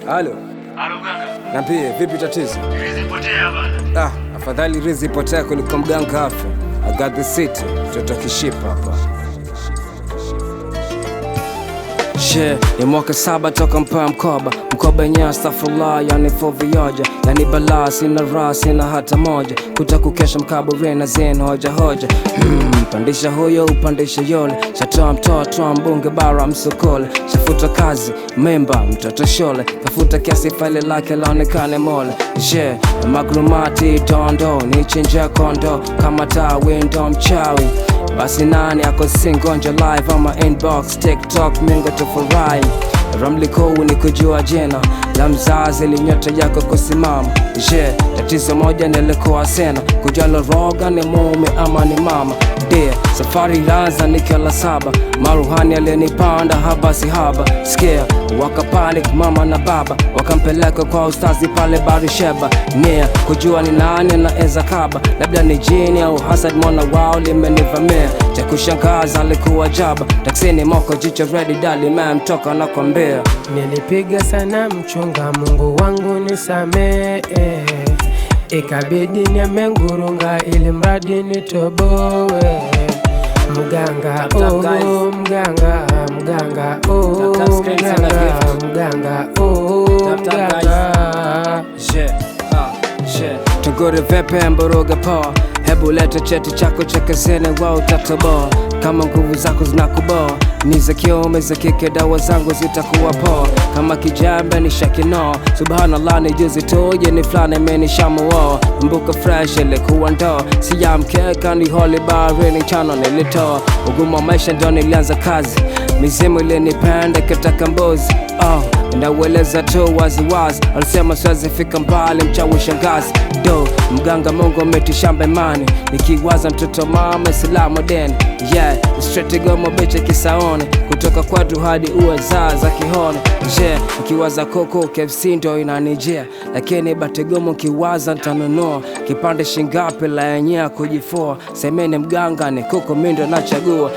Halo. Halo mganga. Niambie, vipi tatizo? Rizi potea bana. Afadhali rizi potea kuliko mganga afe. I got the city, mtoto kishipa hapa. Ni mwaka 7 toka mpaa mkoba yenyewe astaghfirullah, yani for vioja, yani balaa, sina raha, sina hata moja, kuta kukesha mkaburi na zeni hoja pandisha huyo upandisha yole, shatoa mtoto mbunge bara msokole, shafuta kazi memba mtoto shole, kafuta kiasi faili lake laonekane mole. Magrumati tondo ni chinja kondo, kama taa window mchawi, basi nani ako singonja live ama inbox TikTok mingo tufurahi. Ramli kou ni kujua jena la mzazi linyota yako kusimama. Tatizo moja nilikuwa sena kujua roga ni mume ama ni mama. Safari laza nikiwa 7, maruhani alinipanda haba si haba. Scare waka panic mama na baba, wakampeleka kwa ustazi pale Barisheba. Kujua ni nani na eza kaba, labda ni jini au hasad mwana wao limenivamia. Cha kushangaza alikuwa jaba, taksini moko jicho ready dali ma'am toka na kwambia. Nilipiga sana mchunga, Mungu wangu nisamee, ikabidi niamengurunga ili mradi nitobowe. Mganga oh mganga, mganga oh mganga oh mganga. Tugore vepe mboroga poa, hebu leta cheti chako cha kazini wa utatoboa. Kama nguvu zako zinakuboa, ni za kiume za kike, dawa zangu zitakuwa poa. Kama kijambe ni shakino, subhanallah ni juzi tu jeni flani menishamuoa. Mbuka fresh ilikuwa ndo, siya mkeka ni holy bar ni chano nilitoa. Ugumu wa maisha ndo nilianza kazi, mizimu ilinipenda kitaka mbuzi. Naweleza tu wazi wazi, alisema siwezi fika mbali mchawi shangazi. Mganga Mungu ametishambe mani, nikiwaza mtoto mama Islamu deni. Straight gomo beche kisaone, kutoka kwetu hadi uwe za kihone. Nikiwaza koko KFC ndo inanijia, lakini bategomo kiwaza ntanunua. Kipande shingapi la yenyea kujifua, semeni mganga ni kuko mindo nachagua.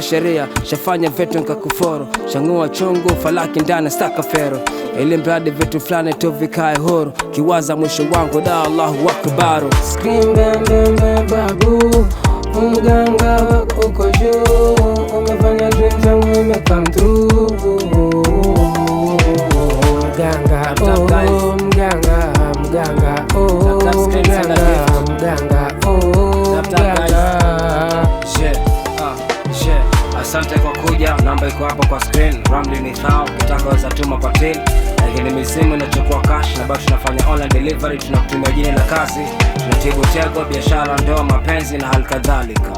Sheria shafanya vitu nkakuforo, shangua chungu falaki ndani staka fero, ili mradi vitu flani tu vikae huru. Kiwaza mwisho wangu da Allahu akbaru. Scream bam bam bam babu, mganga uko juu, umefanya dream zangu imecome true. Mganga oh mganga, mganga oh mganga, mganga oh mganga. Asante kwa kuja, namba iko hapo kwa screen. Ramli ni thao, kitaka weza tuma kwa till, lakini misimu inachukua cash na bado tunafanya online delivery. Tunakutumia jina la kazi, tunatibu tego, biashara, ndoa, mapenzi na hali kadhalika.